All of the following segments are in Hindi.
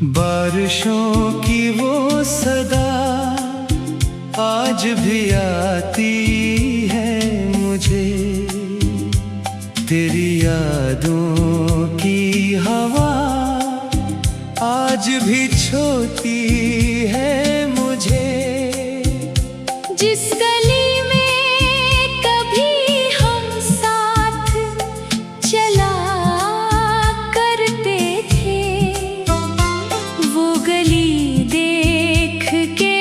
बारिशों की वो सदा आज भी आती है मुझे, तेरी यादों की हवा आज भी छूती है मुझे। जिस गली में कभी हम साथ चला करते थे, वो गली देख के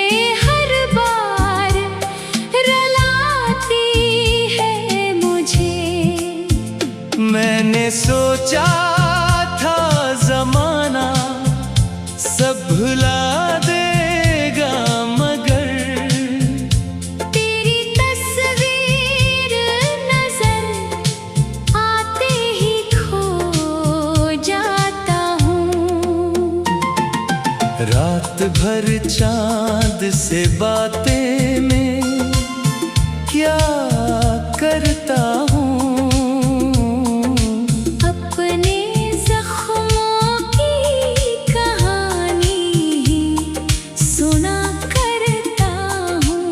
हर बार रुलाती है मुझे। मैंने सोचा था ज़माना सब भुला देगा, मगर तेरी तस्वीर नजर आते ही खो जाता हूँ। रात भर चांद से बातें में क्या करता हूँ। अपने जख्मों की कहानी ही सुना करता हूँ।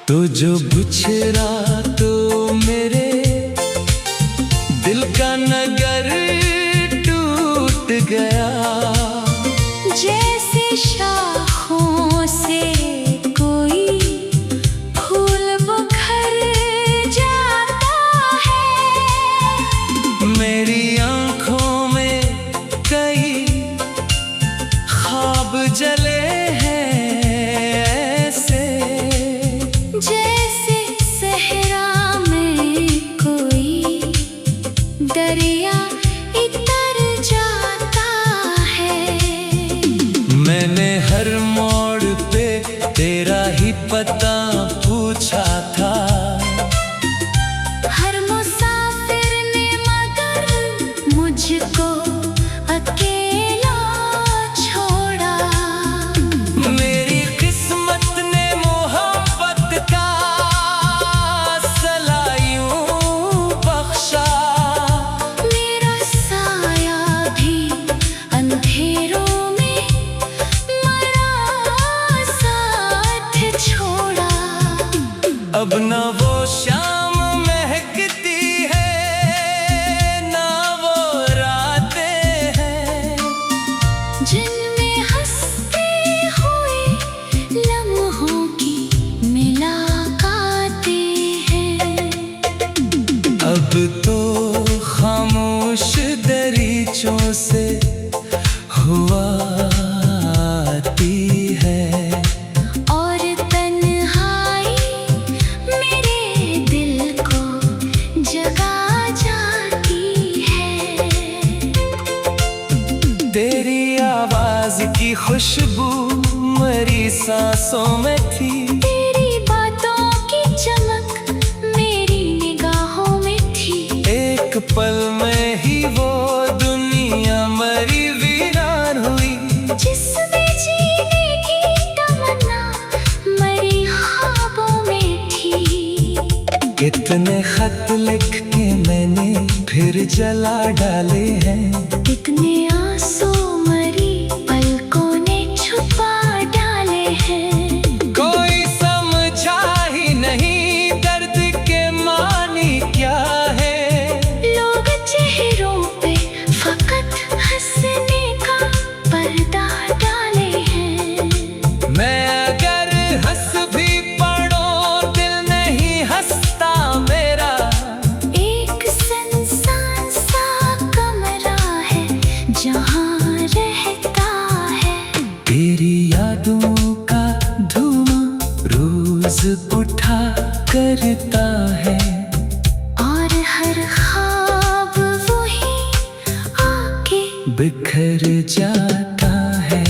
तो जो बिछड़ा तो मेरे दिल का नगर टूट गया। जैसे शाखों से कोई फूल बिखर जाता है, मेरी आंखों में कई ख्वाब जले हैं ऐसे, जैसे सहरा में कोई दरिया इतर जाता है। मैंने हर मोड़ पे तेरा ही पता पूछा था। हर मुसाफिर ने मगर मुझको अकेला छोड़ा। मेरी किस्मत ने मोहब्बत का सलायूं बख्शा। मेरा साया भी अंधेरों में मरा साथ छोड़ा। अब न वो शाम महकती है, ना वो रातें हैं, जिनमें हंसते हुए लम्हों की मुलाकातें हैं। अब तो खामोश दरीचों से हुआ आती है। और तन्हाई मेरे दिल को जगा जाती है। तेरी आवाज की खुशबू मेरी सांसों में थी, तेरी बातों की चमक मेरी निगाहों में थी। एक पल में ही वो दुनिया मरी वीरान हुई। जिसमें जीने की तमन्ना मरी ख्वाबों में थी। कितने खत लिख के मैंने फिर जला डाले हैं, कितने आंसू मरी पलकों ने छुपा डाले हैं। कोई समझा ही नहीं दर्द के मानी क्या है। लोग चेहरों पे फकत हंसने का पर्दा डाले हैं। मैं अगर हंस भी पड़ूं दिल नहीं हंसता मेरा। एक सुनसान सा कमरा है जहाँ रहता है। तेरी यादों का धुआं रोज उठा करता है। और हर ख्वाब वही आके बिखर जाता है।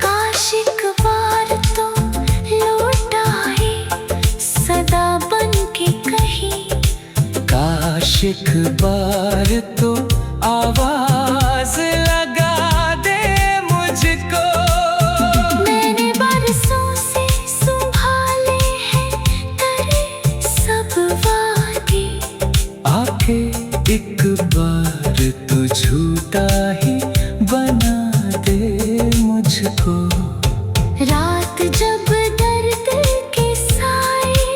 काश एक बार तो लौट आए सदा बन के कहीं। काश एक बार तो आवाज लगा दे मुझको। मैंने बरसों से संभाले हैं तेरे सब वादे। आके एक बार तो झूठा ही बना दे मुझको। रात जब दर्द के साए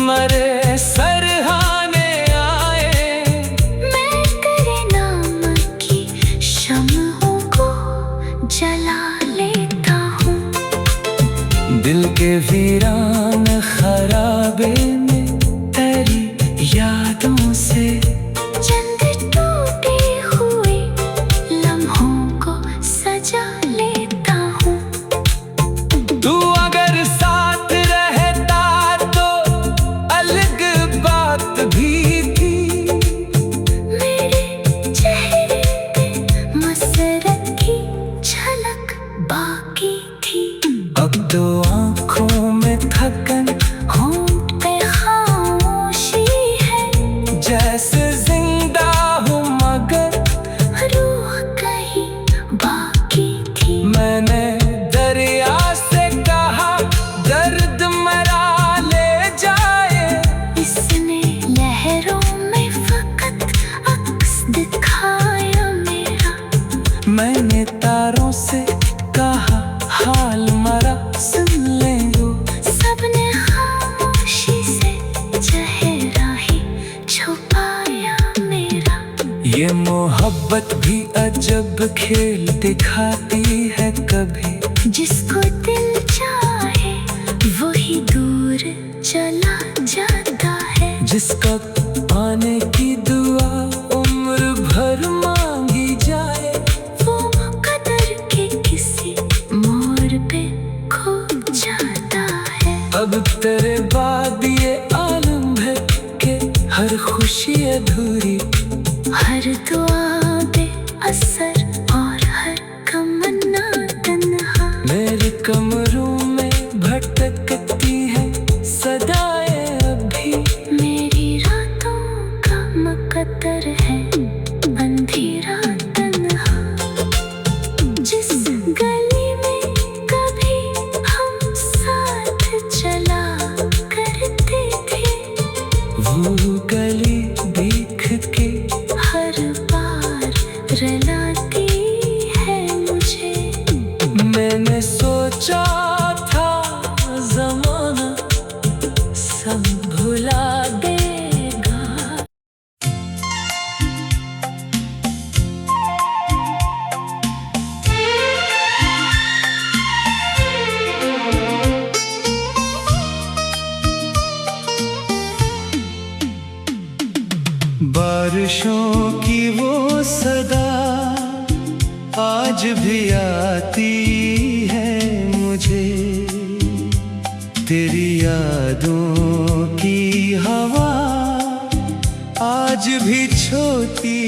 मरे सरहाने आए, मैं तेरे नाम की शम्हों को जला लेता हूँ। दिल के वीरान खराबे में तेरी यादों से चंद टूटे हुए लम्हों को सजा लेता हूँ। तू अगर साथ रहता तो अलग बात भी थी। मेरे चेहरे पे मसरत की झलक बाकी थी। अब तो आँखों में थकन, होंठ पे खामोशी है, जैसे जिंदा हूँ मगर रूह कहीं बाकी थी। मैंने दरिया से कहा दर्द मरा ले जाए। इसने लहरों में फकत अक्स दिखाया मेरा। मैंने तारों से कहा हाल मरा सुन ले वो। सबने खामोशी से चेहरा ही छुपाया मेरा। ये मोहब्बत भी अजब खेल दिखाती है कभी। जिसको दिल चाहे वही दूर चला जाता है। जिसका पाने की दुआ उम्र भर मांगी जाए, वो कदर के किसी मोड़ पे खो जाता है। अब तेरे बाद ये आलम है कि हर खुशी अधूरी, हर दुआ बेअसर और हर तमन्ना तन्हा। मेरे कमरों में भटकती है सदाएं अभी। मेरी रातों का मुकद्दर है अंधेरा तन्हा। जिस गली में कभी हम साथ चला करते थे, वो गली देख के हर बार रुलाती है मुझे। मैंने सोचा था ज़माना सब भुला देगा। बारिशों की वो सदा आज भी आती है मुझे। तेरी यादों की हवा आज भी छूती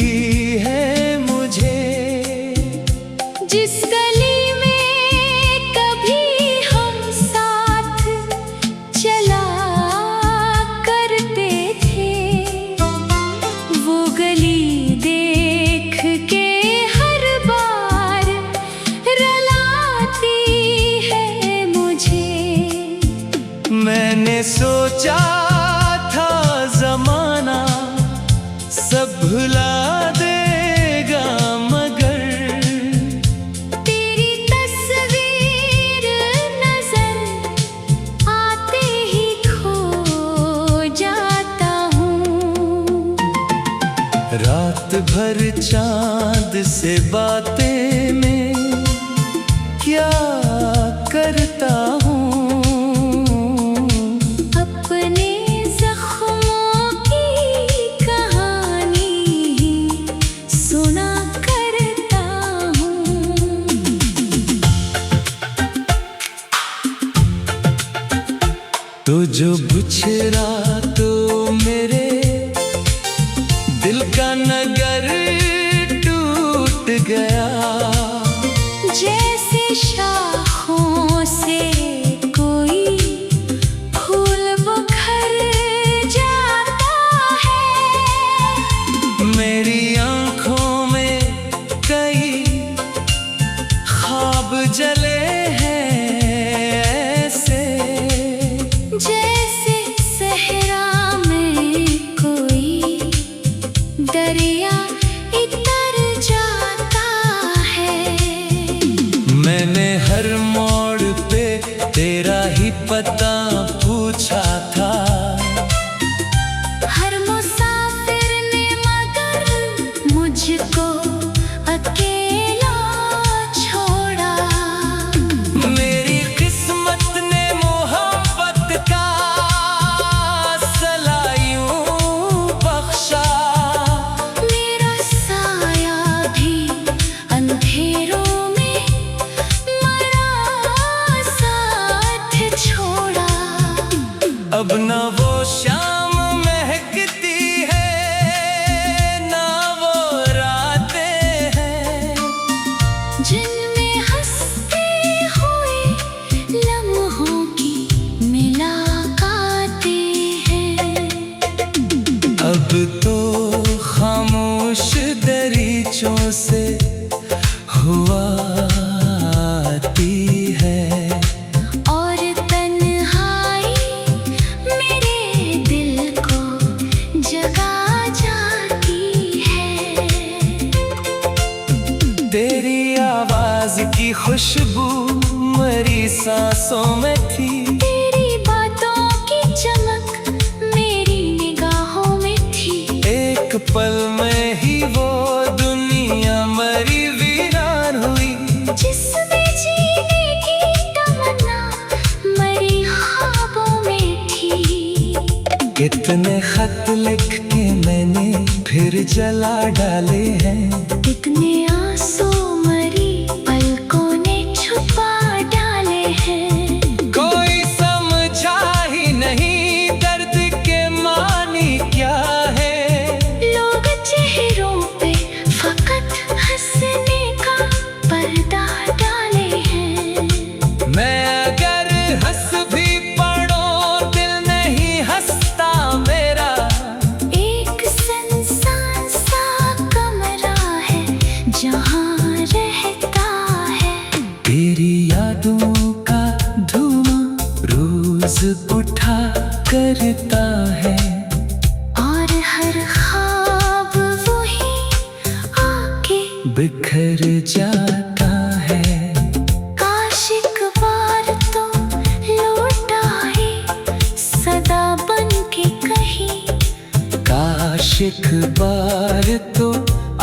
है मुझे। जिस गली में कभी हम साथ चला करते थे, वो गली देख के हर बार रुलाती है मुझे। मैंने सोचा था ज़माना सब भुला देगा मगर तेरी तस्वीर नजर आते ही खो जाता हूँ। रात भर चांद से बातें में क्या करता हूँ। अपने जख्मों की कहानी ही सुना करता हूँ। तो जो बिछड़ा तो मेरे दिल का नगर टूट गया। जैसे शाखों से कोई फूल बिखर जाता है। मेरी आँखों में कई ख्वाब जले हैं ऐसे, जैसे सहरा में कोई तो खामोश दरीचों से हुआ आती है, और तन्हाई मेरे दिल को जगा जाती है। तेरी आवाज की खुशबू मेरी सांसों में थी, तेरी बातों की चमक मेरी निगाहों में थी। एक पल में ही वो दुनिया मरी वीरान हुई, जिसमें जीने की तमन्ना मरी ख्वाबों में थी। कितने खत लिख के मैंने फिर जला डाले हैं, कितने आंसू मरी पलकों ने छुपा डाले हैं। कोई समझा ही नहीं दर्द के मानी क्या है। लोग चेहरों पे फकत हंसने का पर्दा डाले हैं। मैं अगर हंस भी पड़ूं दिल नहीं हंसता मेरा, एक सुनसान सा कमरा है जहाँ रहता है। तेरी यादों का धुआं रोज उठा करता है, और हर ख्वाब वही आके बिखर जाता है। काश एक बार तो लौट आए सदा बन के कहीं। काश एक बार तो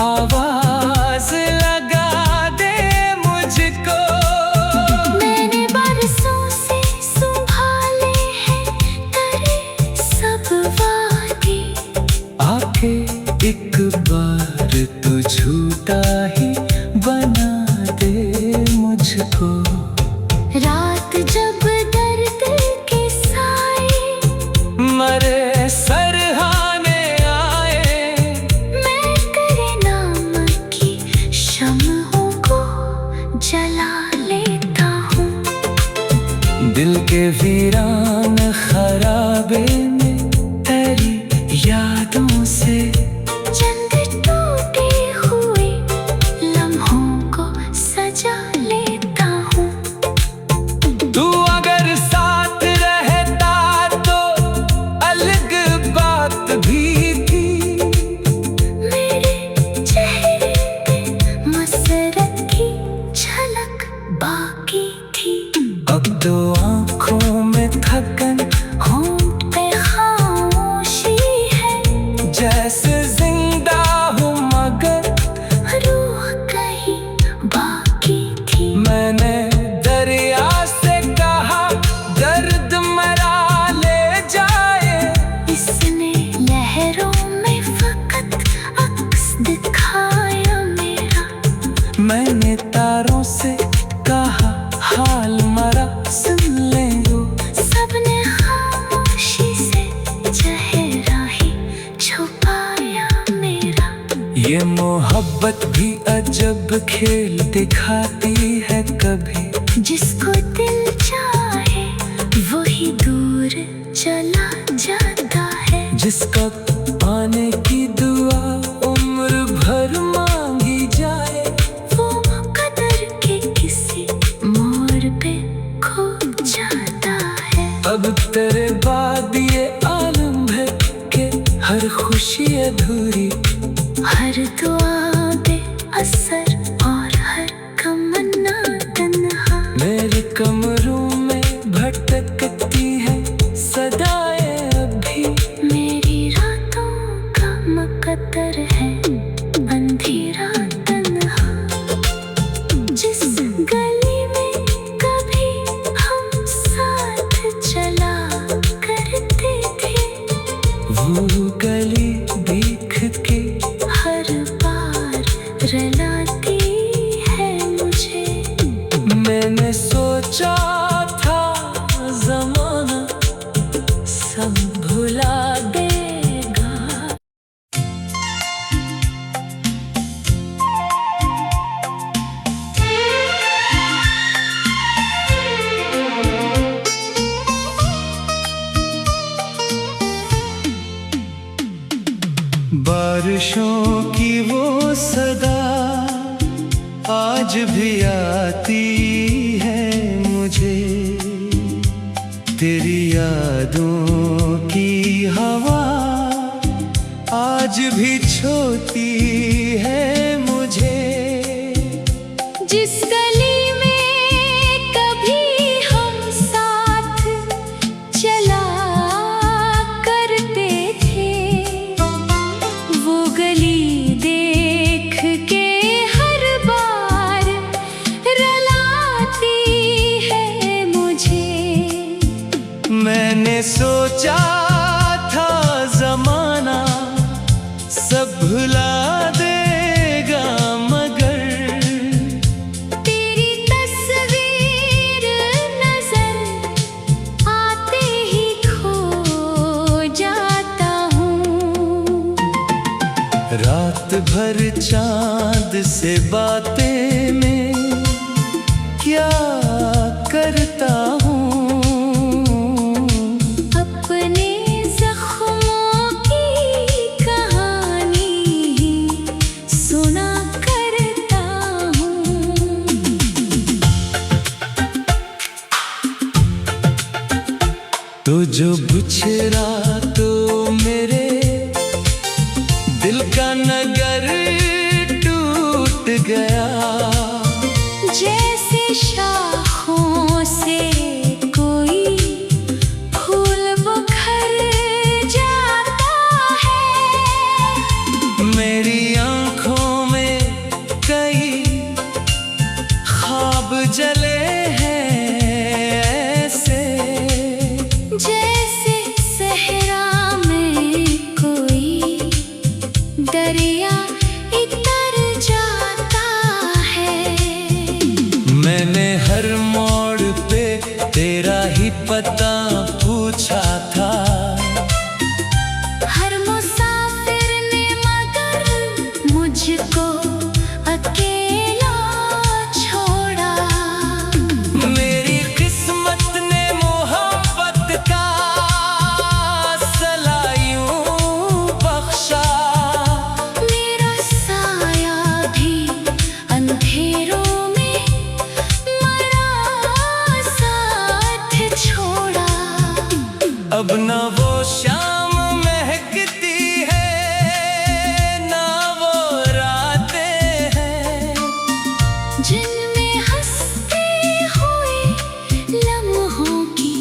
आवाज लगा दे मुझको। मैंने बरसों से संभाले हैं तेरे सब वादे, आके एक बार तो झूठा ही बना दे मुझको। रात जब दर्द के साए मरे सरहाने आए, मैं तेरे नाम की शम्हों को जला लेता हूँ। दिल के वीरान खराबे में तेरी यादों से चंद टूटे हुए लम्हों को सजा लेता हूँ। तू अगर साथ रहता तो अलग बात भी थी। मेरे चेहरे पे मसरत की झलक बाकी थी। अब तो आँखों में थकन, होंठ पे खामोशी है, जैसे जिंदा हूँ मगर रूह कहीं बाकी थी। मैंने दरिया से कहा दर्द मरा ले जाए, इसने लहरों में फकत अक्स दिखाया मेरा। मैंने तारों से कहा हाल मरा सुन ले वो। सबने खामोशी से चेहरा ही छुपाया मेरा। ये मोहब्बत भी अजब खेल दिखाती है कभी, जिसको दिल चाहे वही दूर चला जाता है। जिसका पाने की दुआ उम्र भर मांगी जाए, वो मुकद्दर के किसी मोड़ पे खो जाता है। अब तेरे बाद ये आलम है कि हर खुशी अधूरी, हर दुआ बे असर और हर तमन्ना तन्हा। मेरे कमरों में भटकती है सदाएं अभी। मेरी रातों का मुकद्दर है अंधेरा तन्हा। जिस गली में कभी हम साथ चला करते थे, वो गली देख के हर बार रुलाती है मुझे। मैंने सोचा था जमाना सब भुला देगा। बारिशों की वो सदा आज भी आती है मुझे, तेरी यादों की हवा आज भी छूती है मुझे। जिस गली में कभी हम साथ चला करते थे, वो गली देख के हर बार रुलाती है मुझे। मैंने सोचा था ज़माना सब भुला देगा, मगर तेरी तस्वीर नजर आते ही खो जाता हूँ। रात भर चांद से बातें में क्या करता हूँ, अपने जख्मों की कहानी सुना करता हूँ। तो जो बिछड़ा तो मेरे दिल का नगर टूट गया। जैसे शाखों से कोई फूल बिखर जाता है, मेरी आंखों में कई ख्वाब जले हैं ऐसे, जैसे सहरा में कोई दरिया इतर जाता है। मैंने हर मोड़ पे तेरा ही पता पूछा था, हर मुसाफिर ने मगर मुझको अकेला छोड़ा। मेरी किस्मत ने मोहब्बत का सलायूं बख्शा, मेरा साया भी अंधेरों में मरा साथ छोड़ा। अब ना वो शाम महकती है ना वो रातें हैं, जिनमें हंसते हुए लम्हों की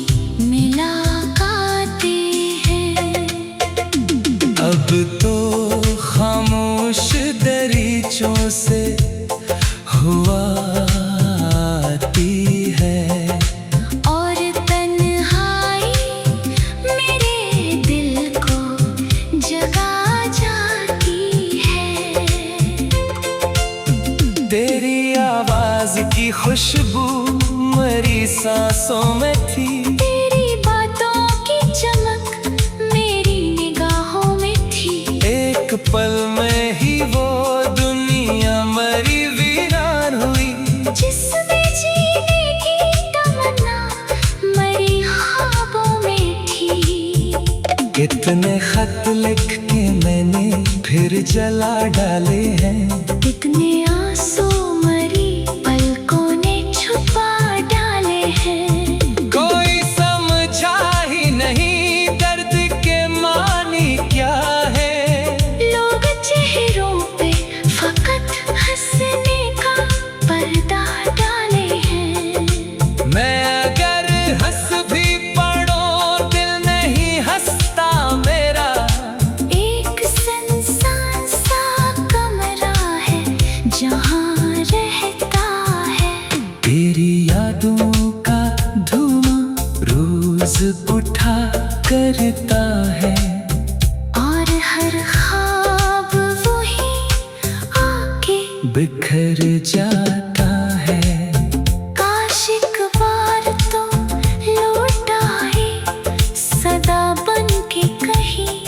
मुलाकातें हैं। अब तो खामोश दरीचों से हुआ आती है, और तन्हाई मेरे दिल को जगा जाती है। तेरी आवाज की खुशबू मेरी सांसों में थी, तेरी बातों की चमक मेरी निगाहों में थी। एक पल में ही वो दुनिया मरी वीरान हुई, जिसमें जीने की तमन्ना मरी ख्वाबों में थी। कितने खत लिख के मैंने फिर जला डाले हैं, कितने आंसू मरी पलकों ने छुपा डाले हैं। कोई समझा ही नहीं दर्द के मानी क्या है। लोग चेहरों पे फकत हंसने का पर्दा डाले हैं। मैं अगर हंस भी पड़ो दिल नहीं हंसता मेरा, एक सुनसान सा कमरा है जहाँ रहता है। तेरी यादों का धुआं रोज उठा करता है, और हर ख्वाब वही आके बिखर जाता है। काश एक बार तो लौट आए सदा बन के कहीं।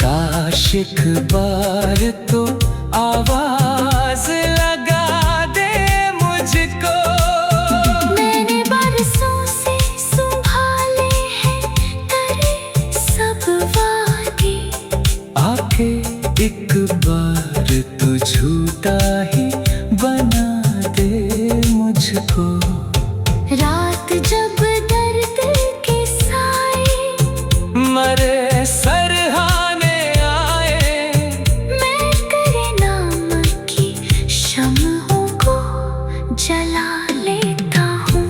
काश एक बार तो आवाज लगा दे मुझको। मैंने बरसों से संभाले हैं तेरे सब वादे, आके एक बार तू झूठा ही बना दे मुझको। रात जब दर्द के साए मरे सरहाने आए, मैं तेरे नाम की शम्हों को जला लेता हूँ।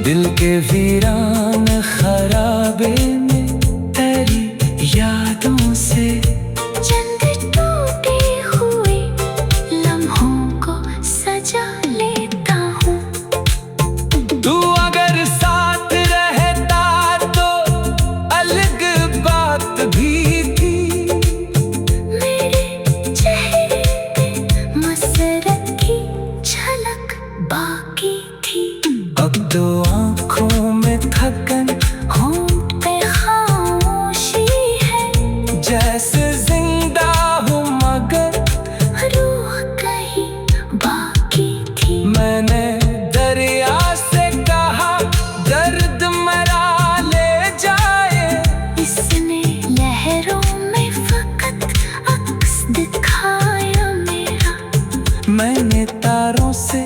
दिल के वीरान खराबे में तेरी यादों से चंद टूटे हुए लम्हों को सजा लेता हूँ। तू अगर साथ रहता तो अलग बात भी थी। मेरे चेहरे पे मसरत की झलक बाकी थी। अब तो आँखों में थकन, होंठ पे खामोशी है, जैसे जिंदा हूँ मगर रूह कहीं बाकी थी। मैंने दरिया से कहा दर्द मरा ले जाए, इसने लहरों में फकत अक्स दिखाया मेरा। मैंने तारों से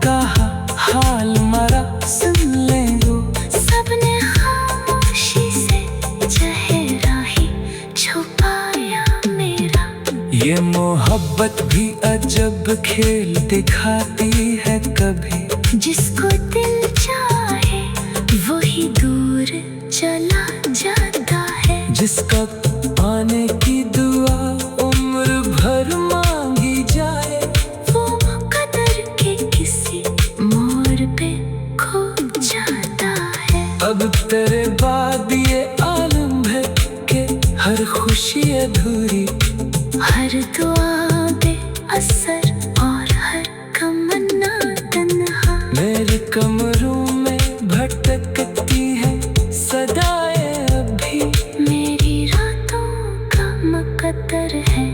कहा हाल मरा सुन ले वो। सबने खामोशी से चेहरा ही छुपाया मेरा। ये मोहब्बत भी अजब खेल दिखाती है, कभी जिसको दिल चाहे वही दूर चला जाता है। जिसका आने की दुआ उम्र भर मांगी जाए, वो कदर के किसी मोड़ पे खो जाता है। अब तेरे बाद ये आलम है कि हर खुशी अधूरी, हर दुआ बेअसर और हर तमन्ना तन्हा। मेरे कमरों में भटकती है सदाएं अभी। मेरी रातों का मुकद्दर है